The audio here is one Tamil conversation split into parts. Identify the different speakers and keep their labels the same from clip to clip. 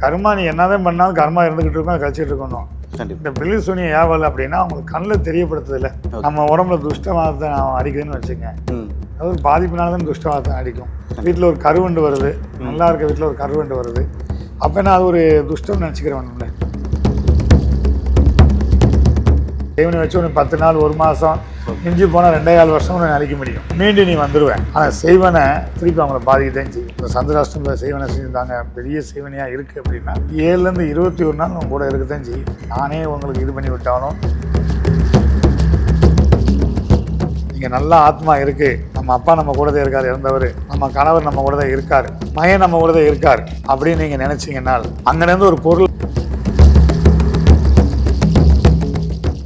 Speaker 1: கர்மா நீ என்னதான் பண்ணாலும் கர்மா இருந்துகிட்டு இருக்கோம், கழிச்சிட்டு இருக்கணும். இந்த பில்லி சூனியம் ஏவல் அப்படின்னா அவங்களுக்கு கண்ணில் தெரியப்படுத்துது இல்லை. நம்ம உடம்புல துஷ்டவாதத்தை அடிக்குதுன்னு வச்சுங்க, அது ஒரு பாதிப்புனால தான் துஷ்டவாதத்தை அடிக்கும். வீட்டில் ஒரு கருவண்டு வருது, நல்லா இருக்க வீட்டில் ஒரு கருவண்டு வருது, அப்போ நான் அது ஒரு துஷ்டம் நினச்சிக்கிறேன். தேவனை வச்சு உனக்கு 10 நாள் 1 மாதம் மிஞ்சி போனால் 2.5 வருஷம் உன்னை அழிக்க முடியும். மீண்டும் நீ வந்துடுவேன். ஆனால் செய்வனை திருப்பி அவங்கள பாதிக்கத்தான் செய்யும். இப்போ சந்திராஷ்டமில் செய்வனை செஞ்சுருந்தாங்க, பெரிய செய்வனையாக இருக்குது அப்படின்னா 7லேருந்து 21 நாள் அவங்க கூட இருக்கத்தான் செய்யும். நானே உங்களுக்கு இது பண்ணி விட்டாலும் நீங்கள் நல்ல ஆத்மா இருக்குது, நம்ம அப்பா நம்ம கூட தான் இருக்கார், இறந்தவர், நம்ம கணவர் நம்ம கூட தான் இருக்கார், மகன் நம்ம கூட தான் இருக்கார் அப்படின்னு நீங்கள் நினச்சிங்கன்னா அங்கேருந்து ஒரு பொருள்.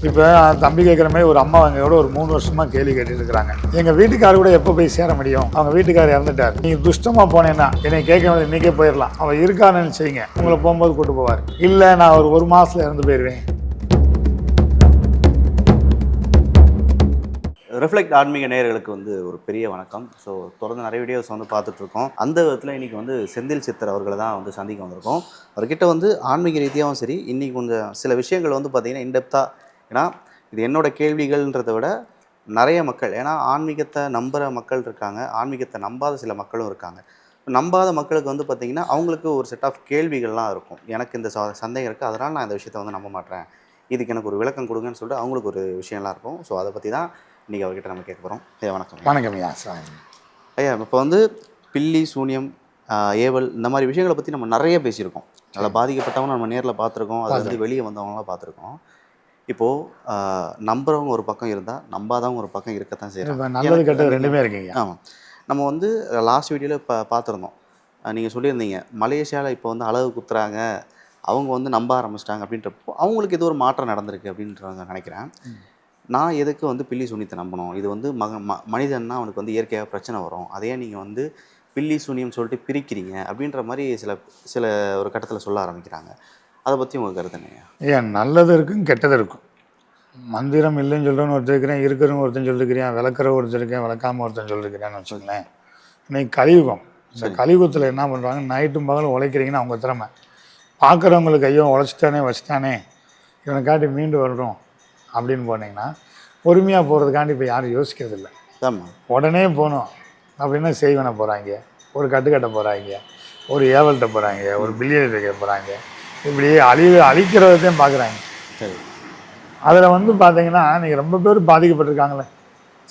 Speaker 1: இப்போ தம்பி கேட்குற மாதிரி ஒரு அம்மா அவங்களோட ஒரு 3 வருஷமாக கேள்வி கேட்டுட்டு இருக்கிறாங்க. எங்கள் வீட்டுக்காரர் கூட எப்போ போய் சேர முடியும், அவங்க வீட்டுக்காரர் இறந்துட்டார், நீங்கள் துஷ்டமாக போனேன்னா என்னை கேட்க வேண்டிய இன்றைக்கே போயிடலாம், அவள் இருக்கான்னு நினச்சிங்க, உங்களை போகும்போது கூட்டு போவார். இல்லை நான் ஒரு மாதத்தில் இறந்து போயிடுவேன்.
Speaker 2: ரிஃப்ளெக்ட் ஆன்மீக நேயர்களுக்கு ஒரு பெரிய வணக்கம். ஸோ தொடர்ந்து நிறைய வீடியோஸ் பார்த்துட்ருக்கோம். அந்த விதத்தில் இன்றைக்கி செந்தில் சித்தர் அவர்களை தான் சந்திக்க வந்திருக்கோம். அவர்கிட்ட ஆன்மீக ரீதியாகவும் சரி, இன்றைக்கி கொஞ்சம் சில விஷயங்கள் பார்த்திங்கன்னா இன்டெப்த்தாக, ஏன்னா இது என்னோட கேள்விகள்ன்றதை விட நிறைய மக்கள், ஏன்னா ஆன்மீகத்தை நம்புகிற மக்கள் இருக்காங்க, ஆன்மீகத்தை நம்பாத சில மக்களும் இருக்காங்க. நம்பாத மக்களுக்கு பார்த்திங்கன்னா அவங்களுக்கு ஒரு செட் ஆஃப் கேள்விகள்லாம் இருக்கும். எனக்கு இந்த சந்தேகம் இருக்குது, அதனால் நான் இந்த விஷயத்தை நம்ப மாட்டேன், இதுக்கு எனக்கு ஒரு விளக்கம் கொடுங்கன்னு சொல்லிட்டு அவங்களுக்கு ஒரு விஷயம்லாம் இருக்கும். ஸோ அதை பற்றி தான் இன்றைக்கி அவர்கிட்ட நம்ம கேட்க போகிறோம். ஐயா வணக்கம்.
Speaker 1: வணக்கம் ஐயா.
Speaker 2: ஐயா இப்போ பில்லி சூனியம் ஏவல் இந்த மாதிரி விஷயங்களை பற்றி நம்ம நிறைய பேசியிருக்கோம். அதில் பாதிக்கப்பட்டவங்க நம்ம நேரில் பார்த்துருக்கோம், அது வெளியே வந்தவங்களாம் பார்த்துருக்கோம். இப்போது நம்புறவங்க ஒரு பக்கம் இருந்தால் நம்பாதவங்க ஒரு பக்கம் இருக்கத்தான் செய்யறாங்க.
Speaker 1: நல்லது கெட்டது ரெண்டுமே இருக்கீங்க.
Speaker 2: ஆமாம். நம்ம லாஸ்ட் வீடியோவில் இப்போ பார்த்துருந்தோம், நீங்கள் சொல்லியிருந்தீங்க மலேசியாவில் இப்போ அழகு குத்துறாங்க, அவங்க நம்ப ஆரம்பிச்சிட்டாங்க அப்படின்றப்போ அவங்களுக்கு இது ஒரு மாற்றம் நடந்திருக்கு அப்படின்றவங்க நினைக்கிறேன். நான் எதுக்கு பில்லி சூனியத்தை நம்பணும், இது மனிதன்னா அவனுக்கு இயற்கையாக பிரச்சனை வரும், அதையே நீங்கள் பில்லி சூனியம் சொல்லிட்டு பிரிக்கிறீங்க அப்படின்ற மாதிரி சில ஒரு கட்டத்தில் சொல்ல ஆரம்பிக்கிறாங்க. அதை பற்றி உங்கள் கருத்து என்னையா?
Speaker 1: ஏன் நல்லது இருக்கும் கெட்டது இருக்கும். மந்திரம் இல்லைன்னு சொல்கிறவன்னு ஒருத்தர் இருக்கிறேன், இருக்கிறவங்க ஒருத்தன் சொல்லியிருக்கிறேன், விளக்குற ஒருத்தர் இருக்கேன், விளக்காமல் ஒருத்தன் சொல்லியிருக்கிறேன்னு வச்சுக்கோங்களேன். இன்னைக்கு கலியுகம். இந்த கலியுகத்தில் என்ன பண்ணுறாங்க, நைட்டும் பகலும் உழைக்கிறீங்கன்னா அவங்க திறமை. பார்க்குறவங்களுக்கு ஐயோ உழைச்சிட்டானே வச்சுட்டானே இவனை காட்டி மீண்டு வரணும் அப்படின்னு போனீங்கன்னா பொறுமையாக போகிறதுக்காண்டி இப்போ யாரும் யோசிக்கிறது இல்லை. உடனே போகணும் அப்படின்னா செய்வனை போகிறாங்க, ஒரு கட்டுக்கட்ட போகிறாங்க, ஒரு ஏவல்கிட்ட போகிறாங்க, ஒரு பில்லியன் வைக்க போகிறாங்க, இப்படி அழிக்கிறதையும் பார்க்குறாங்க.
Speaker 2: சரி,
Speaker 1: அதில் பார்த்தீங்கன்னா நீங்கள் ரொம்ப பேர் பாதிக்கப்பட்டிருக்காங்களே.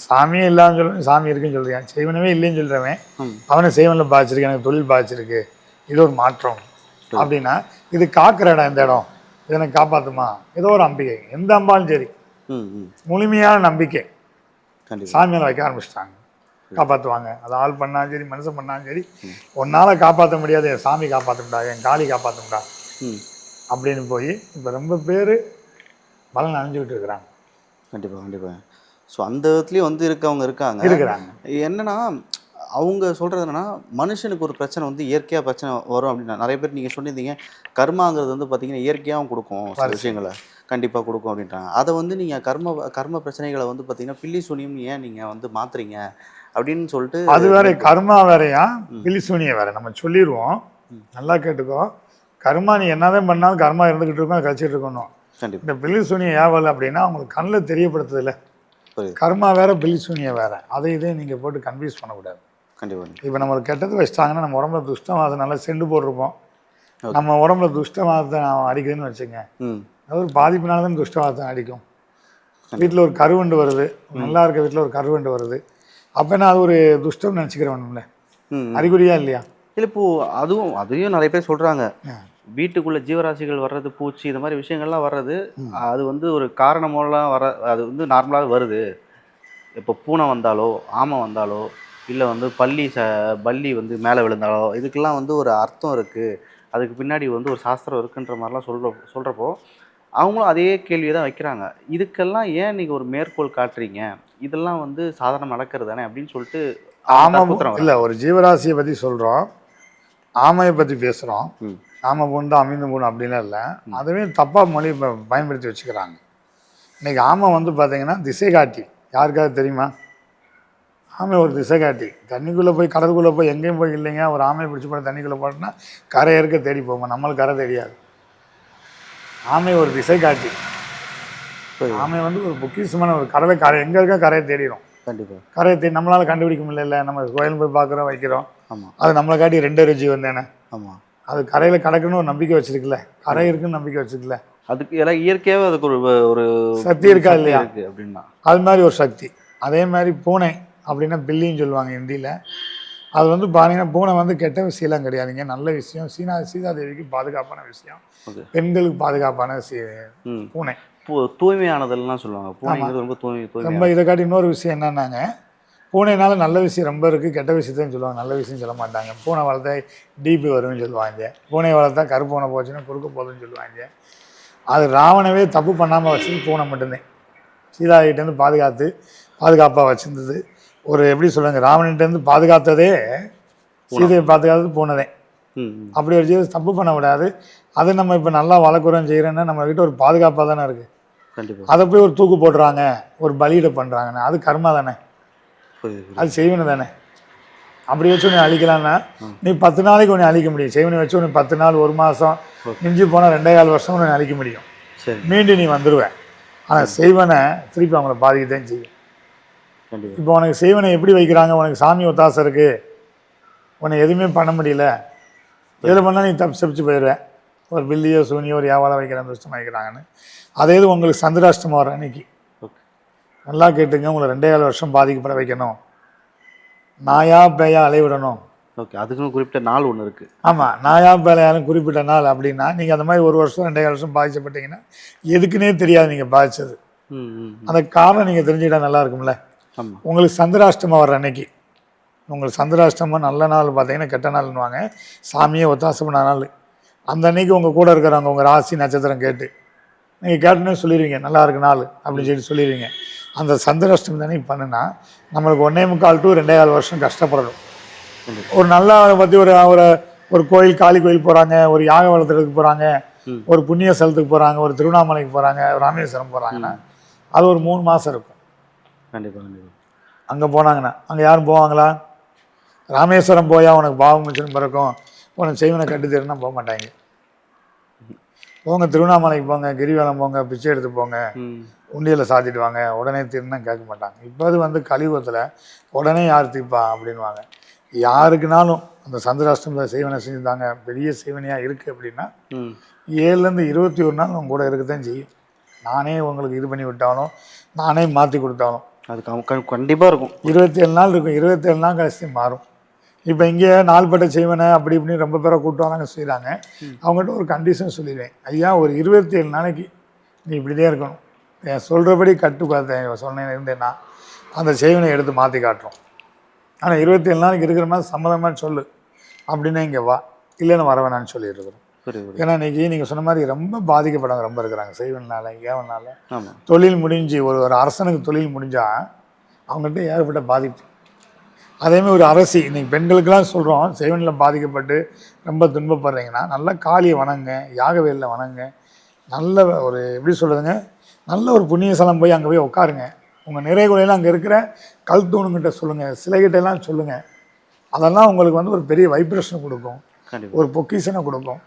Speaker 1: சாமியே இல்லாமல் சொல்கிறேன், சாமி இருக்குன்னு சொல்கிறேன், செய்வனவே இல்லைன்னு சொல்கிறவன் அவனை செய்வனில் பாதிச்சிருக்கு, எனக்கு தொழில் பாதிச்சிருக்கு, இது ஒரு மாற்றம் அப்படின்னா இது காக்கிற இடம், இந்த இடம் இதை எனக்கு காப்பாற்றுமா, ஏதோ ஒரு நம்பிக்கை, எந்த அம்பாலும் சரி முழுமையான நம்பிக்கை சாமியால் வைக்க ஆரம்பிச்சிட்டாங்க. காப்பாற்றுவாங்க, அது ஆள் பண்ணாலும் சரி மனுஷன் பண்ணாலும் சரி, ஒன்னால் காப்பாற்ற முடியாது, என் சாமி காப்பாற்ற முடியாது, என் காளி காப்பாற்ற முடியாது அப்படின்னு போய் இப்போ ரொம்ப பேர் பலன் அணிஞ்சுக்கிட்டு இருக்கிறாங்க.
Speaker 2: கண்டிப்பாக கண்டிப்பாக. ஸோ அந்த விதத்துலேயும் இருக்கவங்க இருக்கிறாங்க. என்னென்னா அவங்க சொல்கிறது என்னென்னா, மனுஷனுக்கு ஒரு பிரச்சனை இயற்கையாக பிரச்சனை வரும் அப்படின்னா, நிறைய பேர் நீங்கள் சொல்லியிருந்தீங்க கர்மாங்கிறது பார்த்திங்கன்னா இயற்கையாகவும் கொடுக்கும், சில விஷயங்களை கண்டிப்பாக கொடுக்கும் அப்படின்றாங்க. அதை நீங்கள் கர்ம பிரச்சனைகளை பார்த்திங்கன்னா பில்லி சூனியம் ஏன் நீங்கள் மாற்றுறீங்க அப்படின்னு சொல்லிட்டு.
Speaker 1: அது வேற, கர்மா வேறையா பில்லி சூனியம் வேற. நம்ம சொல்லிடுவோம், நல்லா கேட்டுக்கோ. கர்மா நீ என்னதான் பண்ணாலும் கர்மா இருந்துகிட்டு இருக்கோம், கழிச்சிட்டு இருக்கணும். இந்த பில்லி சூனியம் ஏவல் அப்படின்னா அவங்களுக்கு கண்ணில் தெரியப்படுத்துது இல்லை. கர்மா வேற பில்லி சூனியம் வேற, அதை இதே நீங்கள் போட்டு கன்ஃபியூஸ் பண்ணக்கூடாது.
Speaker 2: கண்டிப்பாக.
Speaker 1: இப்போ நம்மளுக்கு கெட்டது வச்சிட்டாங்கன்னா நம்ம உடம்புல துஷ்டவாதத்தை நல்லா செண்டு போட்டிருப்போம், நம்ம உடம்புல துஷ்டவாதத்தை அடிக்குதுன்னு வச்சுங்க, அது ஒரு பாதிப்புனால தான் துஷ்டவாதத்தை அடிக்கும். வீட்டில் ஒரு கருவண்டு வருது, நல்லா இருக்க வீட்டில் ஒரு கருவண்டு வருது, அப்போ நான் அது ஒரு துஷ்டம் நினச்சிக்கிறேன்ல, அறிகுறியா இல்லையா?
Speaker 2: இல்லை இப்போது அதையும் நிறைய பேர் சொல்கிறாங்க, வீட்டுக்குள்ளே ஜீவராசிகள் வர்றது, பூச்சி இந்த மாதிரி விஷயங்கள்லாம் வர்றது, அது ஒரு காரணமெல்லாம் அது நார்மலாக வருது. இப்போ பூனை வந்தாலோ ஆமை வந்தாலோ இல்லை பல்லி மேலே விழுந்தாலோ இதுக்கெல்லாம் ஒரு அர்த்தம் இருக்குது, அதுக்கு பின்னாடி ஒரு சாஸ்திரம் இருக்குன்ற மாதிரிலாம் சொல்கிறப்போ அவங்களும் அதே கேள்வியை தான் வைக்கிறாங்க. இதுக்கெல்லாம் ஏன் நீங்கள் ஒரு மேற்கோள் காட்டுறீங்க, இதெல்லாம் சாதாரண நடக்கிறது தானே அப்படின்னு சொல்லிட்டு.
Speaker 1: ஆமை இல்லை, ஒரு ஜீவராசியை பற்றி சொல்கிறோம், ஆமையை பற்றி பேசுகிறோம், ஆமை பூண்டு அமைந்து பூண்டு அப்படின்லாம் இல்லை, அதுவே தப்பாக மொழி பயன்படுத்தி வச்சுக்கிறாங்க. இன்றைக்கி ஆமை பார்த்தீங்கன்னா திசை காட்டி, யாருக்காவது தெரியுமா? ஆமை ஒரு திசை காட்டி. தண்ணிக்குள்ளே போய் கடலுக்குள்ளே போய் எங்கேயும் போய் இல்லைங்க, ஒரு ஆமையை பிடிச்சி போய் தண்ணிக்குள்ளே போட்டோன்னா கரை இருக்க தேடி போவோம், நம்மளுக்கு கரை தெரியாது. ஆமை ஒரு திசை காட்டி. ஆமை வந்து ஒரு பொக்கிஷமான ஒரு கரை எங்கே இருக்கா கரையை தேடிடும்.
Speaker 2: கண்டிப்பாக
Speaker 1: கரையை தேடி நம்மளால் கண்டுபிடிக்க முடியல. நம்ம கோயில் போய் பார்க்குறோம் வைக்கிறோம்.
Speaker 2: ஆமாம்.
Speaker 1: அது நம்மளை காட்டி 2 ஜீவன் தானே.
Speaker 2: ஆமாம்.
Speaker 1: அது கரையில் கிடக்குன்னு ஒரு நம்பிக்கை வச்சுருக்குல்ல, கரை இருக்குன்னு நம்பிக்கை வச்சுக்கல.
Speaker 2: அதுக்கு எல்லாம் இயற்கையாகவே அதுக்கு ஒரு
Speaker 1: சக்தி இருக்கா இல்லையா
Speaker 2: இருக்குது அப்படின்னா
Speaker 1: அது மாதிரி ஒரு சக்தி. அதே மாதிரி பூனை அப்படின்னா பில்லின்னு சொல்லுவாங்க ஹிந்தியில். அது வந்து பார்த்தீங்கன்னா பூனை வந்து கெட்ட விஷயம்லாம் கிடையாதுங்க, நல்ல விஷயம். சீதாதேவிக்கு பாதுகாப்பான விஷயம், பெண்களுக்கு பாதுகாப்பான பூனை.
Speaker 2: தூய்மையானதெல்லாம் சொல்லுவாங்க. பூனை ரொம்ப
Speaker 1: ரொம்ப இதை காட்டி இன்னொரு விஷயம் என்னன்னாங்க, பூனைனால நல்ல விஷயம் ரொம்ப இருக்குது, கெட்ட விஷயத்தையும் சொல்லுவாங்க, நல்ல விஷயம் சொல்ல மாட்டாங்க. பூனை வளர்த்தா டிபி வரும்னு சொல்லுவாங்க, பூனை வளர்த்தா கருப்பு பூனை போச்சுன்னா குறுக்க போகுதுன்னு சொல்லுவாங்க. அது ராவணவே தப்பு பண்ணாமல் வச்சது பூனை மட்டும்தான். சீதாகிட்டேருந்து பாதுகாப்பாக வச்சுருந்தது. ஒரு எப்படி சொல்லுங்க, ராவணன்ட்டேருந்து பாதுகாத்ததே சீதையை பாதுகாத்தது பூனைதான். அப்படி ஒரு ஜீவ தப்பு பண்ண விடாது. அது நம்ம இப்போ நல்லா வளர்க்குறோம் செய்கிறோன்னா நம்மக்கிட்ட ஒரு பாதுகாப்பாக தானே இருக்குது.
Speaker 2: கண்டிப்பாக
Speaker 1: அதை போய் ஒரு தூக்கு போடுறாங்க, ஒரு பலியிட பண்ணுறாங்கண்ணே, அது கர்மா தானே, அது செய்வனை தானே. அப்படி வச்சு உன்னை அழிக்கலான்னா நீ 10 நாளைக்கு உன்னை அழிக்க முடியும். செய்வனை வச்சு உன்னை 10 நாள், 1 மாதம், மிஞ்சி போனால் 2.25 வருஷம் உன்னை அழிக்க முடியும். மீண்டும் நீ வந்துடுவேன். ஆனால் செய்வனை திருப்பி அவங்கள பாதிக்கத்தான் செய்யும். இப்போ உனக்கு செய்வனை எப்படி வைக்கிறாங்க, உனக்கு சாமி ஒத்தாசை இருக்குது, உன்னை எதுவுமே பண்ண முடியல, எதில் பண்ணால் நீ தப்பிச்சு போயிடுவேன். ஒரு பில்லியோ சூனியோ ஒரு வியாபாரம் வைக்கிற அந்த விஷயம் வைக்கிறாங்கன்னு. அதே இது உங்களுக்கு சந்திராஷ்டமம் வர அன்னைக்கு நல்லா கேட்டுங்க, உங்களை 2.25 வருஷம் பாதிக்கப்பட வைக்கணும், நாயா பேயா அலைவிடணும்.
Speaker 2: ஓகே, அதுக்குன்னு குறிப்பிட்ட நாள் ஒன்று இருக்குது.
Speaker 1: ஆமாம், நாயா பேலையாலும் குறிப்பிட்ட நாள் அப்படின்னா நீங்கள் அந்த மாதிரி 1 வருஷம் 2.25 வருஷம் பாதிக்கப்பட்டீங்கன்னா எதுக்குன்னே தெரியாது நீங்கள் பாதிச்சது. அந்த காரணம் நீங்கள் தெரிஞ்சுக்கிட்டா நல்லா இருக்கும்ல. உங்களுக்கு சந்திராஷ்டமம் வர்ற அன்னைக்கு, உங்களுக்கு சந்திராஷ்டமம் நல்ல நாள் பார்த்தீங்கன்னா கெட்ட நாள்னுவாங்க, சாமியே ஒத்தாசை பண்ண நாள். அந்த அன்னைக்கு உங்கள் கூட இருக்கிறவங்க உங்கள் ராசி நட்சத்திரம் கேட்டு நீங்கள் கேட்டுன்னே சொல்லிடுவீங்க நல்லா இருக்கு நாள் அப்படின்னு சொல்லிடுவீங்க. அந்த சந்திராஷ்டமம் தானே பண்ணுன்னா நம்மளுக்கு 1.25 to 2.25 வருஷம் கஷ்டப்படணும். ஒரு நல்ல பற்றி ஒரு கோயில், காளி கோயில் போகிறாங்க, ஒரு யாக வளர்த்துறதுக்கு போகிறாங்க, ஒரு புண்ணிய ஸ்தலத்துக்கு போகிறாங்க, ஒரு திருவண்ணாமலைக்கு போகிறாங்க, ராமேஸ்வரம் போகிறாங்கன்னா அது ஒரு 3 மாதம் இருக்கும்.
Speaker 2: கண்டிப்பாக
Speaker 1: அங்கே போனாங்கன்னா அங்கே யாரும் போவாங்களா? ராமேஸ்வரம் போயா உனக்கு பாவம் மிச்சம் பிறக்கும், உனக்கு செய்வனை கட்டுத்தருன்னா போக மாட்டாங்க. போங்க திருவண்ணாமலைக்கு போங்க, கிரிவலம் போங்க, பிச்சை எடுத்து போங்க, உண்டியில் சாத்திட்டு வாங்க, உடனே திருன்னா கேட்க மாட்டாங்க. இப்போ அது வந்து கலியுகத்தில் உடனே யார் தீர்ப்பா அப்படின்வாங்க. யாருக்குனாலும் அந்த சந்திராஷ்டமத்தில் செய்வனை செஞ்சுருந்தாங்க, பெரிய செய்வனையாக இருக்குது அப்படின்னா 7லேருந்து 21 நாள் உங்க கூட இருக்கத்தான் செய்யும். நானே உங்களுக்கு இது பண்ணி விட்டாலும், நானே மாற்றி கொடுத்தாலும்
Speaker 2: அது கண்டிப்பாக இருக்கும்.
Speaker 1: 27 நாள் இருக்கும். 27 நாள் கழிச்சு மாறும். இப்போ இங்கே நாள்பட்ட செய்வனை அப்படி இப்படின்னு ரொம்ப பேரை கூப்பிட்டு வராங்க செய்கிறாங்க. அவங்ககிட்ட ஒரு கண்டிஷன் சொல்லிடுவேன், ஐயா ஒரு 27 நாளைக்கு நீ இப்படிதான் இருக்கணும், என் சொல்கிறபடி சொன்னேன் இருந்தேன்னா அந்த செய்வனை எடுத்து மாற்றி காட்டுறோம். ஆனால் 27 நாளைக்கு இருக்கிற மாதிரி சம்மதமாக சொல்லு அப்படின்னா இங்கே வா, இல்லைன்னு வர வேணான்னு சொல்லிட்டுருக்குறோம். ஏன்னா இன்றைக்கி நீங்கள் சொன்ன மாதிரி ரொம்ப பாதிக்கப்படவங்க ரொம்ப இருக்கிறாங்க செய்வனால, ஏவனால. தொழில் முடிஞ்சு ஒரு அரசனுக்கு தொழில் முடிஞ்சால் அவங்ககிட்ட ஏகப்பட்ட பாதிப்பு. அதேமாதிரி ஒரு அரசி, இன்றைக்கி பெண்களுக்கெல்லாம் சொல்கிறோம், செய்வனில் பாதிக்கப்பட்டு ரொம்ப துன்பப்படுறீங்கன்னா நல்லா காளியை வணங்க, யாகவேலில் வணங்க, நல்ல ஒரு எப்படி சொல்கிறதுங்க, நல்ல ஒரு புண்ணிய ஸ்தலம் போய் அங்கே போய் உட்காருங்க. உங்கள் நிறைகுறையெல்லாம் அங்கே இருக்கிற கல் தூணுங்கிட்ட சொல்லுங்கள், சிலைகிட்டெல்லாம் சொல்லுங்கள். அதெல்லாம் உங்களுக்கு வந்து ஒரு பெரிய வைப்ரேஷனை கொடுக்கும், ஒரு பொக்கிஷனை கொடுக்கும்.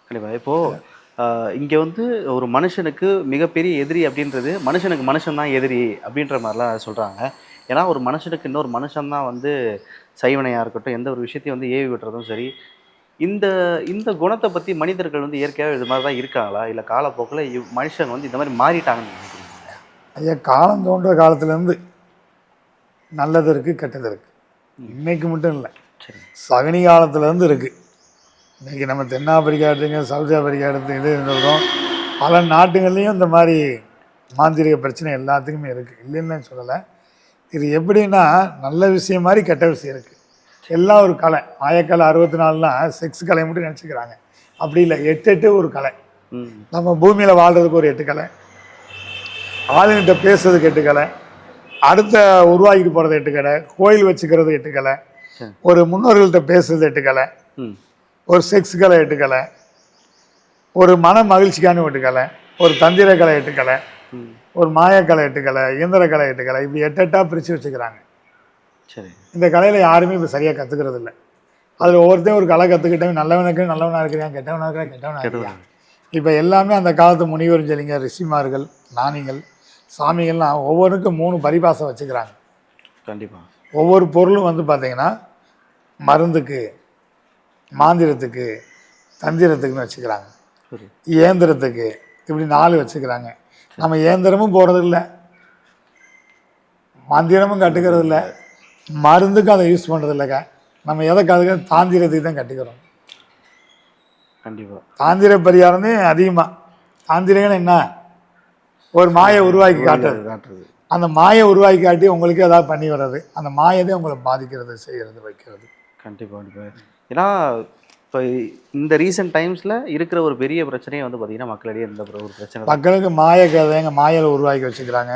Speaker 2: கண்டிப்பாக. இப்போது இங்கே வந்து ஒரு மனுஷனுக்கு மிகப்பெரிய எதிரி அப்படின்றது மனுஷனுக்கு மனுஷன்தான் எதிரி அப்படின்ற மாதிரிலாம் சொல்கிறாங்க. ஏன்னா ஒரு மனுஷனுக்கு இன்னொரு மனுஷன்தான் வந்து சைவனையாக இருக்கட்டும், எந்த ஒரு விஷயத்தையும் வந்து ஏவி விட்டுறதும் சரி. இந்த குணத்தை பற்றி மனிதர்கள் வந்து இயற்கையாக இது மாதிரி தான் இருக்காங்களா, இல்லை காலப்போக்கில் மனுஷன் வந்து இந்த மாதிரி மாறிட்டாங்கன்னு நினைக்கிறீங்க?
Speaker 1: ஐயா, காலம் தோன்ற காலத்துலேருந்து நல்லது இருக்குது, கெட்டது இருக்குது. இன்னைக்கு மட்டும் இல்லை, சகனி காலத்துலேருந்து இருக்குது. இன்றைக்கி நம்ம தென்னாப்பிரிக்கா எடுத்துங்க, சவுத் ஆப்பிரிக்கா எடுத்து இது இருந்தோம், பல நாட்டுகள்லேயும் இந்த மாதிரி மாந்திரிக பிரச்சனை எல்லாத்துக்குமே இருக்குது, இல்லைன்னு சொல்லலை. இது எப்படின்னா நல்ல விஷயம் மாதிரி கெட்ட விஷயம் இருக்குது. எல்லாம் ஒரு கலை. மாயக்கலை 64 செக்ஸ் கலை மட்டும் நினச்சிக்கிறாங்க. அப்படி இல்லை, 8 ஒரு கலை. நம்ம பூமியில் வாழ்கிறதுக்கு ஒரு 8 கலை, ஆளுங்கிட்ட பேசுறதுக்கு 8 கலை, அடுத்த உருவாக்கிட்டு போகிறது 8 கலை, கோயில் வச்சுக்கிறது 8 கலை, ஒரு முன்னோர்கள்ட்ட பேசுறது 8 கலை, ஒரு செக்ஸ் கலை 8 கலை, ஒரு மன மகிழ்ச்சிக்கான 8 கலை, ஒரு தந்திர கலை 8 கலை, ஒரு மாயக்கலை 8 கலை, இயந்திர கலை 8 கலை, இப்படி 8 பிரித்து வச்சுக்கிறாங்க.
Speaker 2: சரி.
Speaker 1: இந்த கலையில் யாருமே இப்போ சரியாக கற்றுக்கிறது இல்லை. அதில் ஒவ்வொருத்தையும் ஒரு கலை கற்றுக்கிட்டவன் நல்லவனுக்கு நல்லவனாக இருக்கிறான், கெட்டவனாக இருக்கிறான் கெட்டவனாக இருக்கிறான். இப்போ எல்லாமே அந்த காலத்து முனிவர் சொல்லிங்க, ரிஷிமார்கள், ஞானிகள், சாமிகள்லாம் ஒவ்வொருக்கும் 3 பரிபாசை வச்சுக்கிறாங்க.
Speaker 2: கண்டிப்பாக.
Speaker 1: ஒவ்வொரு பொருளும் வந்து பார்த்திங்கன்னா மருந்துக்கு, மாந்திரத்துக்கு, தந்திரத்துக்குன்னு வச்சுக்கிறாங்க. இயந்திரத்துக்கு இப்படி 4 வச்சுக்கிறாங்க. நம்ம இயந்திரமும் போகிறது இல்லை, மந்திரமும் கட்டுக்கிறது இல்லை, மருந்துக்கும் அதை யூஸ் பண்ணுறது இல்லைங்க. நம்ம எதை கற்றுக்க தாந்திரத்துக்கு தான் கட்டுக்கிறோம்.
Speaker 2: கண்டிப்பாக.
Speaker 1: தாந்திர பரிகாரமே அதிகமாக. தாந்திரங்கன்னு என்ன? ஒரு மாயை உருவாக்கி காட்டுறது. அந்த மாயை உருவாக்கி காட்டி உங்களுக்கு ஏதாவது பண்ணி வர்றது, அந்த மாயதே உங்களை பாதிக்கிறது, செய்கிறது, வைக்கிறது.
Speaker 2: கண்டிப்பாக. ஏன்னா இப்போ இந்த ரீசெண்ட் டைம்ஸில் இருக்கிற ஒரு பெரிய பிரச்சனையே வந்து பார்த்திங்கன்னா மக்களிடையே இந்த ஒரு பிரச்சனை.
Speaker 1: மக்களுக்கு மாய கதைங்க மாயில் உருவாக்கி வச்சுக்கிறாங்க.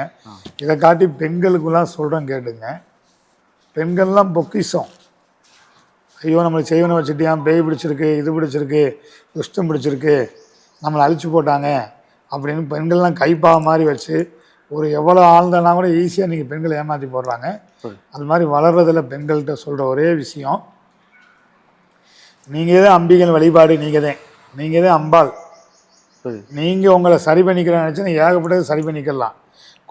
Speaker 1: இதை காட்டி பெண்களுக்குலாம் சொல்கிறோம் கேட்டுங்க. பெண்கள்லாம் பொக்கிஷம். ஐயோ நம்மளுக்கு செய்வனை வச்சுட்டியான், பேய் பிடிச்சிருக்கு, இது பிடிச்சிருக்கு, துஷ்டம் பிடிச்சிருக்கு, நம்மளை அழிச்சு போட்டாங்க அப்படின்னு பெண்கள்லாம் கைப்பாக மாதிரி வச்சு ஒரு எவ்வளோ ஆழ்ந்தனா கூட ஈஸியாக நீங்கள் பெண்களை ஏமாற்றி போடுறாங்க. அது மாதிரி வளர்றதில் பெண்கள்கிட்ட சொல்கிற ஒரே விஷயம், நீங்கள் தான் அம்பிகள் வழிபாடு, நீங்கள் தான் அம்பாள். நீங்கள் உங்களை சரி பண்ணிக்கிறேன்னு நினச்சி ஏகப்பட்டது சரி பண்ணிக்கலாம்.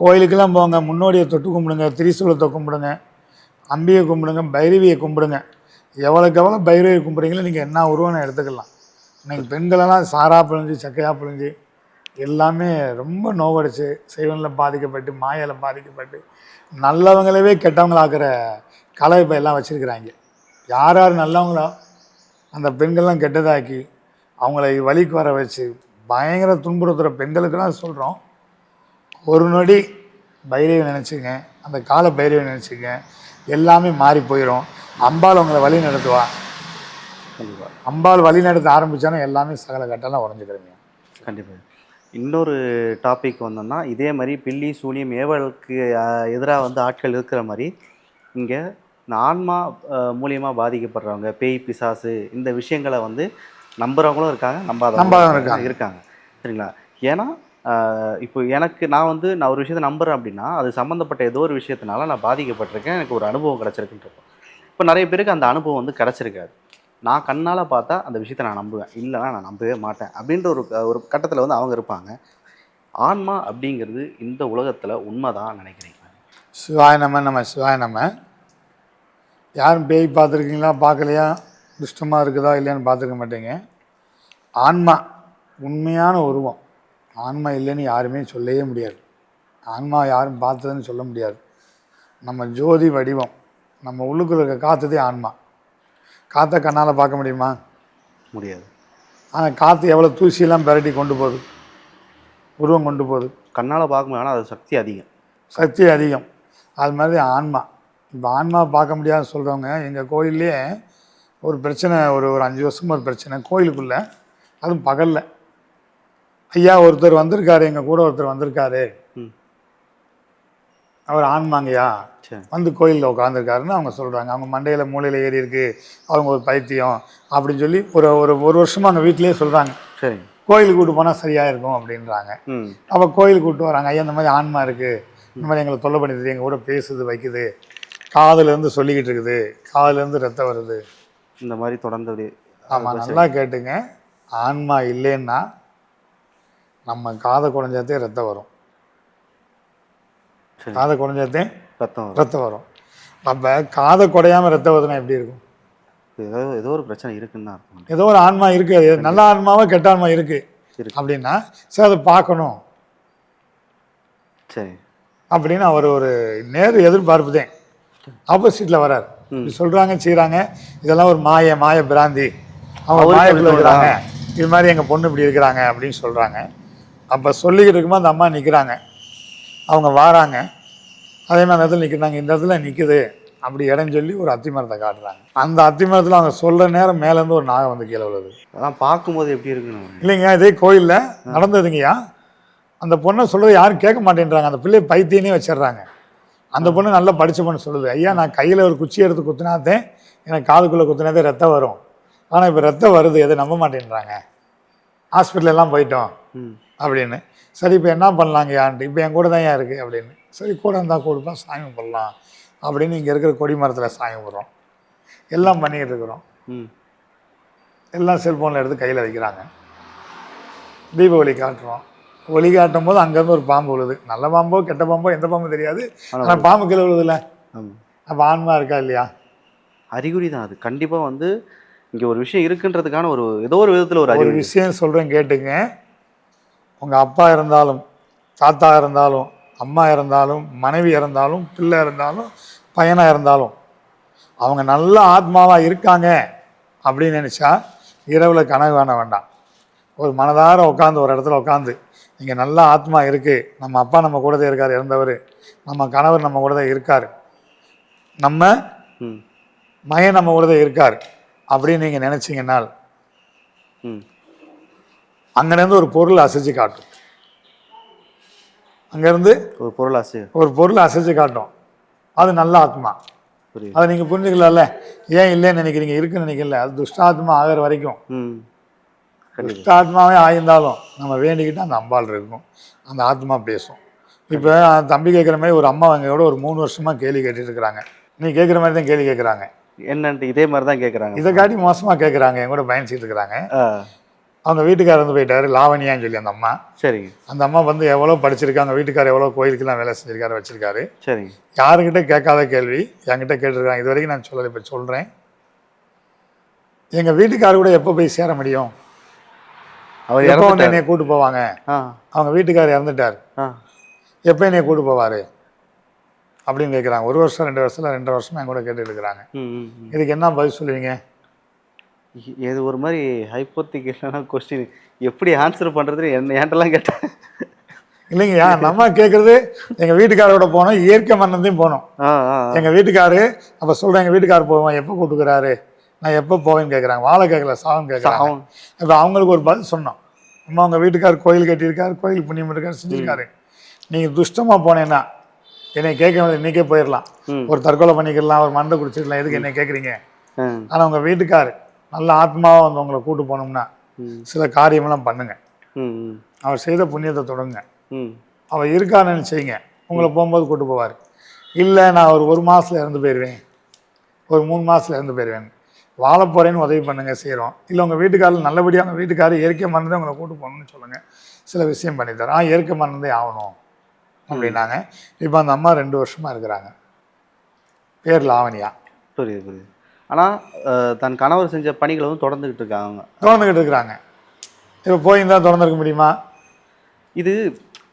Speaker 1: கோயிலுக்கெல்லாம் போங்க, முன்னோடியை தொட்டு கும்பிடுங்க, திரிசூலத்தை கும்பிடுங்க, அம்பியை கும்பிடுங்க, பைரவியை கும்பிடுங்க. எவ்வளோக்கு எவ்வளோ பைரவியை கும்பிட்றீங்களோ நீங்கள் என்ன உருவம் எடுத்துக்கலாம். இன்றைக்கி பெண்களெல்லாம் சாரா பிழிஞ்சு, சக்கையாக பிழிஞ்சு எல்லாமே ரொம்ப நோவடிச்சு, செய்வனில் பாதிக்கப்பட்டு, மாயால் பாதிக்கப்பட்டு, நல்லவங்களவே கெட்டவங்களாக்குற கலை இப்போ எல்லாம் வச்சுருக்கிறாங்க. யார் யார் நல்லவங்களோ அந்த பெண்கள்லாம் கெட்டதாக்கி அவங்கள வழிக்கு வர வச்சு பயங்கர துன்புறுத்துகிற பெண்களுக்கெல்லாம் சொல்கிறோம், ஒரு நொடி பைரவி நினச்சிங்க, அந்த கால பைரவி நினச்சிங்க, எல்லாமே மாறி போயிடும். அம்பாள் உங்களை வழி நடத்துவா.
Speaker 2: கண்டிப்பாக.
Speaker 1: அம்பாள் வழி நடத்த ஆரம்பித்தானே எல்லாமே சகல கட்டெல்லாம் உடஞ்சிக்கிறீங்க.
Speaker 2: கண்டிப்பாக. இன்னொரு டாபிக் வந்தோம்னா, இதே மாதிரி பில்லி சூனியம் ஏவலுக்கு எதிராக வந்து ஆட்கள் இருக்கிற மாதிரி இங்கே இந்த ஆன்மா மூலியமாக பாதிக்கப்படுறவங்க, பேய் பிசாசு இந்த விஷயங்களை வந்து நம்புறவங்களும் இருக்காங்க, நம்பாதவங்க இருக்காங்க. சரிங்களா? ஏன்னா இப்போ நான் ஒரு விஷயத்தை நம்புகிறேன் அப்படின்னா அது சம்மந்தப்பட்ட ஏதோ ஒரு விஷயத்தினால நான் பாதிக்கப்பட்டிருக்கேன், எனக்கு ஒரு அனுபவம் கிடச்சிருக்குன்றப்போ. இப்போ நிறைய பேருக்கு அந்த அனுபவம் வந்து கிடச்சிருக்காது. நான் கண்ணால் பார்த்தா அந்த விஷயத்தை நான் நம்புவேன், இல்லைனா நான் நம்பவே மாட்டேன் அப்படின்ற ஒரு கட்டத்தில் வந்து அவங்க இருப்பாங்க. ஆன்மா அப்படிங்கிறது இந்த உலகத்தில் உண்மைதான் நினைக்கிறீங்க?
Speaker 1: சிவாய நம்ம சிவாய நம்ம. யாரும் பேய் பார்த்துருக்கீங்களா, பார்க்கலையா, துஷ்டமாக இருக்குதா இல்லையான்னு பார்த்துருக்க மாட்டீங்க. ஆன்மா உண்மையான உருவம். ஆன்மா இல்லைன்னு யாருமே சொல்லவே முடியாது. ஆன்மா யாரும் பார்த்ததுன்னு சொல்ல முடியாது. நம்ம ஜோதி வடிவம், நம்ம உள்ளுக்குள்ள இருக்க காற்றுதே ஆன்மா. காற்றை கண்ணால் பார்க்க முடியுமா?
Speaker 2: முடியாது.
Speaker 1: ஆனால் காற்று எவ்வளோ தூசியெல்லாம் பிரட்டி கொண்டு போகுது, உருவம் கொண்டு போகுது.
Speaker 2: கண்ணால் பார்க்க முடியும், ஆனால் அது
Speaker 1: சக்தி அதிகம். அது மாதிரி ஆன்மா. இப்போ ஆன்மா பார்க்க முடியாதுன்னு சொல்கிறவங்க, எங்கள் கோயிலே ஒரு பிரச்சனை, ஒரு 5 வருஷமாக ஒரு பிரச்சனை கோயிலுக்குள்ளே, அதுவும் பகலில். ஐயா ஒருத்தர் வந்திருக்காரு, எங்கள் கூட ஒருத்தர் வந்திருக்காரு, அவர் ஆன்மாங்கய்யா, வந்து கோயிலில் உட்காந்துருக்காருன்னு அவங்க சொல்கிறாங்க. அவங்க மண்டையில் மூளையில் ஏறி இருக்குது, அவங்க ஒரு பைத்தியம் அப்படின்னு சொல்லி ஒரு வருஷமாக அவங்க வீட்டிலேயே சொல்கிறாங்க.
Speaker 2: சரி,
Speaker 1: கோயிலுக்கு கூப்பிட்டு போனால் சரியாக இருக்கும் அப்படின்றாங்க. அப்போ கோயிலுக்கு கூப்பிட்டு வராங்க, ஐயா இந்த மாதிரி ஆன்மா இருக்குது, இந்த மாதிரி எங்களை தொல்லை பண்ணிடுது, எங்கள் கூட பேசுது, வைக்குது, காதுலேருந்து சொல்லிக்கிட்டு இருக்குது, காதுலேருந்து ரத்தம் வருது,
Speaker 2: இந்த மாதிரி தொடர்ந்து.
Speaker 1: ஆமாம், நல்லா கேட்டுங்க. ஆன்மா இல்லைன்னா நம்ம காதை குறைஞ்சாத்தே ரத்தம் வரும், காதை குறைஞ்சாத்தே ரத்தம் வரும். அப்போ காதை குறையாமல் ரத்தம் வருதுன்னா எப்படி இருக்கும்?
Speaker 2: ஏதோ ஒரு பிரச்சனை இருக்குன்னு தான் இருக்கும்.
Speaker 1: ஏதோ ஒரு ஆன்மா இருக்குது, நல்ல ஆன்மாவோ கெட்ட ஆன்மா இருக்குது அப்படின்னா சரி அதை பார்க்கணும்.
Speaker 2: சரி
Speaker 1: அப்படின்னு அவர் ஒரு நேரு எதிர்பார்ப்பு தான். ஆப்போசிட்டில் வரார், சொல்கிறாங்க செய்கிறாங்க, இதெல்லாம் ஒரு மாய பிராந்தி, அவங்க மாயக்குள்ள இருக்கிறாங்க, இது மாதிரி எங்கள் பொண்ணு இப்படி இருக்கிறாங்க அப்படின்னு சொல்கிறாங்க. அப்போ சொல்லிக்கிட்டு இருக்கும்போது அந்த அம்மா நிற்கிறாங்க, அவங்க வாராங்க, அதே மாதிரி அந்த இடத்துல நிற்கிறாங்க, இந்த இடத்துல நிற்குது அப்படி இடம் சொல்லி ஒரு அத்தி மரத்தை காட்டுறாங்க. அந்த அத்தி மரத்தில் அவங்க சொல்கிற நேரம் மேலேருந்து ஒரு நாகம் வந்து கீழே விழுது.
Speaker 2: அதெல்லாம் பார்க்கும்போது எப்படி இருக்குன்னு
Speaker 1: இல்லைங்க, இதே கோயிலில் நடந்ததுங்கய்யா. அந்த பொண்ணை சொல்கிறது யாரும் கேட்க மாட்டேன்றாங்க, அந்த பிள்ளை பைத்தியனே வச்சிடுறாங்க. அந்த பொண்ணு நல்லா படித்த பொண்ணு சொல்லுது, ஐயா நான் கையில் ஒரு குச்சி எடுத்து குத்துனாதே எனக்கு காதுக்குள்ளே குத்துனாதே ரத்தம் வரும், ஆனால் இப்போ ரத்தம் வருது, எதை நம்ப மாட்டேன்றாங்க, ஹாஸ்பிட்டலெல்லாம் போயிட்டோம் அப்படின்னு. சரி இப்போ என்ன பண்ணலாங்கயான்ட்டு, இப்போ என் கூட தான் ஏன் இருக்குது அப்படின்னு. சரி கூட இருந்தால் கொடுப்பா சாமி பண்ணலாம் அப்படின்னு இங்கே இருக்கிற கொடி மரத்தில் சாயம் போடுறோம், எல்லாம் பண்ணிக்கிட்டு இருக்கிறோம்.
Speaker 2: ம்
Speaker 1: எல்லாம் செல்ஃபோனில் எடுத்து கையில் வைக்கிறாங்க. தீப ஒளி காட்டுறோம். ஒளி காட்டும் போது அங்கேருந்து ஒரு பாம்பு விழுது. நல்ல பாம்போ கெட்ட பாம்போ எந்த பாம்பு தெரியாது, ஆனால் பாம்பு கீழே விழுதுல. அப்போ ஆன்மா இருக்கா இல்லையா?
Speaker 2: அறிகுறி தான் அது. கண்டிப்பாக வந்து இங்கே ஒரு விஷயம் இருக்குன்றதுக்கான ஒரு ஏதோ ஒரு விதத்தில் ஒரு
Speaker 1: ஒரு
Speaker 2: அறிகுறி.
Speaker 1: விஷயம் சொல்கிறேன் கேட்டுங்க. உங்கள் அப்பா இருந்தாலும், தாத்தா இருந்தாலும், அம்மா இருந்தாலும், மனைவி இருந்தாலும், பிள்ளை இருந்தாலும், பையனாக இருந்தாலும், அவங்க நல்ல ஆத்மாவாக இருக்காங்க அப்படின்னு நினச்சா இரவில் கனவு காண வேண்டாம். ஒரு மனதார உட்காந்து ஒரு இடத்துல உட்காந்து இங்கே நல்ல ஆத்மா இருக்குது, நம்ம அப்பா நம்ம கூட தான் இருக்கார் இறந்தவர், நம்ம கணவர் நம்ம கூட தான் இருக்கார், நம்ம மகன் நம்ம கூட தான் இருக்கார் அப்படின்னு நீங்கள் நினச்சிங்கன்னால் அங்கேருந்து ஒரு பொருள் அசைச்சு காட்டும். அங்கேருந்து ஒரு பொருள் அசைச்சு காட்டும். அது நல்ல ஆத்மா. அதை நீங்கள் புரிஞ்சுக்கலாம்ல. ஏன் இல்லைன்னு நினைக்கிறீங்க, இருக்குன்னு நினைக்கல. அது துஷ்டாத்மா ஆகிற வரைக்கும் துஷ்டாத்மாவே ஆயிருந்தாலும் நம்ம வேண்டிக்கிட்டு அந்த அம்பாள் இருக்கும், அந்த ஆத்மா பேசும். இப்போ தம்பி கேட்குற மாதிரி ஒரு அம்மா அவங்களோட ஒரு 3 வருஷமாக கேள்வி கேட்டுட்டு இருக்கிறாங்க. நீ கேட்குற மாதிரி தான் கேள்வி கேட்குறாங்க.
Speaker 2: என்னன்ட்டு இதே மாதிரி தான் கேட்குறாங்க.
Speaker 1: இதை காட்டி மோசமாக கேட்குறாங்க. என் கூட பயணிச்சிட்டு இருக்கிறாங்க. அவங்க வீட்டுக்காரர் வந்து போயிட்டாரு, லாவணியான்னு சொல்லி அந்த அம்மா.
Speaker 2: சரிங்க.
Speaker 1: அந்த அம்மா வந்து எவ்வளோ படிச்சிருக்காங்க, வீட்டுக்காரர் எவ்வளோ கோயிலுக்கெல்லாம் வேலை செஞ்சிருக்காரு, வச்சிருக்காரு.
Speaker 2: சரிங்க.
Speaker 1: யாருக்கிட்ட கேட்காத கேள்வி என்கிட்ட கேட்டிருக்காங்க. இது வரைக்கும் நான் சொல்லலை, இப்போ சொல்கிறேன். எங்கள் வீட்டுக்காரர் கூட எப்போ போய் சேர முடியும்? அவர் எப்போ வந்து என்னைய கூட்டு போவாங்க? அவங்க வீட்டுக்காரர் இறந்துட்டார், எப்போ என்னைய கூட்டு போவார் அப்படின்னு கேட்குறாங்க. 1 வருஷம் 2 வருஷம் 2.5 வருஷமா என் கூட கேட்டுட்டு இருக்கிறாங்க. இதுக்கு என்ன பதில் சொல்லுவீங்க?
Speaker 2: இது ஒரு மாதிரி ஹைப்போத்திக்கலான கொஸ்டின். எப்படி ஆன்சர் பண்ணுறது என்கிட்டலாம் கேட்டேன்.
Speaker 1: இல்லைங்கய்யா, நம்ம கேட்குறது எங்கள் வீட்டுக்காரோட போனோம், இயற்கை மன்னந்தையும் போனோம். எங்கள் வீட்டுக்காரு அப்போ சொல்கிறேன், எங்கள் வீட்டுக்காரர் போவோம், எப்போ கூட்டுக்கிறாரு, நான் எப்போ போவேன்னு கேட்குறாங்க. வாழை கேட்கல, சாவம் கேட்குறாங்க. இப்போ அவங்களுக்கு ஒரு பதில் சொன்னோம். அம்மா அவங்க வீட்டுக்கார் கோயில் கட்டியிருக்காரு, கோயில் புண்ணியம் இருக்காரு, செஞ்சுருக்காரு. நீங்கள் துஷ்டமாக போனேன்னா என்னை கேட்க வேண்டியது, இன்றைக்கே போயிடலாம், ஒரு தற்கொலை பண்ணிக்கலாம், ஒரு மண்டை குடிச்சிடலாம், எதுக்கு என்னை கேட்குறீங்க? ஆனால் உங்கள் வீட்டுக்கார் நல்ல ஆத்மாவாக வந்து உங்களை கூட்டு போனோம்னா சில காரியமெல்லாம் பண்ணுங்க. அவர் செய்த புண்ணியத்தை தொடங்க. அவர் இருக்கான்னு செய்யுங்க, உங்களை போகும்போது கூட்டு போவார். இல்லை நான் ஒரு மாதத்தில் இறந்து போயிடுவேன், ஒரு 3 மாதத்தில் இறந்து போயிடுவேன், வாழ போகிறேன்னு உதவி பண்ணுங்க, செய்கிறோம். இல்லை உங்கள் வீட்டுக்காரில் நல்லபடியாக வீட்டுக்காரர் இயற்கை மறந்தே உங்களை கூட்டு போகணும்னு சொல்லுங்கள், சில விஷயம் பண்ணித்தரோம். இயற்கை மறந்தே ஆகணும் அப்படின்னாங்க. இப்போ அந்த அம்மா 2 வருஷமாக இருக்கிறாங்க. பேர் லாவணியா.
Speaker 2: புரியுது புரியுது. ஆனால் தன் கணவர் செஞ்ச பணிகளை வந்து தொடர்ந்துக்கிட்டு
Speaker 1: இருக்கிறாங்க. இப்போ போயிருந்தா தொடர்ந்துருக்க முடியுமா? இது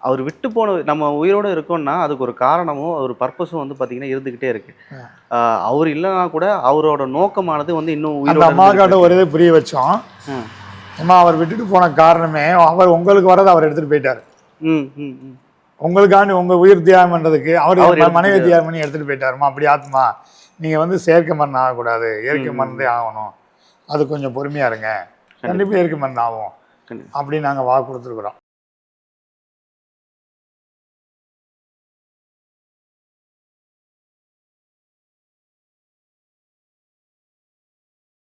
Speaker 2: அவர் விட்டு போன, நம்ம உயிரோடு இருக்கோம்னா அதுக்கு ஒரு காரணமும் ஒரு பர்பஸும் வந்து பார்த்தீங்கன்னா இருந்துக்கிட்டே இருக்கு. அவர் இல்லைனா கூட அவரோட நோக்கமானது வந்து இன்னும்
Speaker 1: அந்த அம்மாக்காட்ட ஒரு இதை புரிய வச்சோம். அம்மா அவர் விட்டுட்டு போன காரணமே அவர் உங்களுக்கு வரதை அவர் எடுத்துகிட்டு போயிட்டார். உங்களுக்காண்டி உங்கள் உயிர் தியாகம் பண்ணுறதுக்கு அவர் மனைவி தியாகம் பண்ணி எடுத்துகிட்டு போயிட்டாருமா. அப்படி ஆத்மா நீங்கள் வந்து செயற்கை மரணம் ஆகக்கூடாது, இயற்கை மருந்தே ஆகணும், அது கொஞ்சம் பொறுமையாக இருங்க, கண்டிப்பாக இயற்கை மரணம் ஆகும் அப்படின்னு நாங்கள் வாக்கு கொடுத்துருக்குறோம்.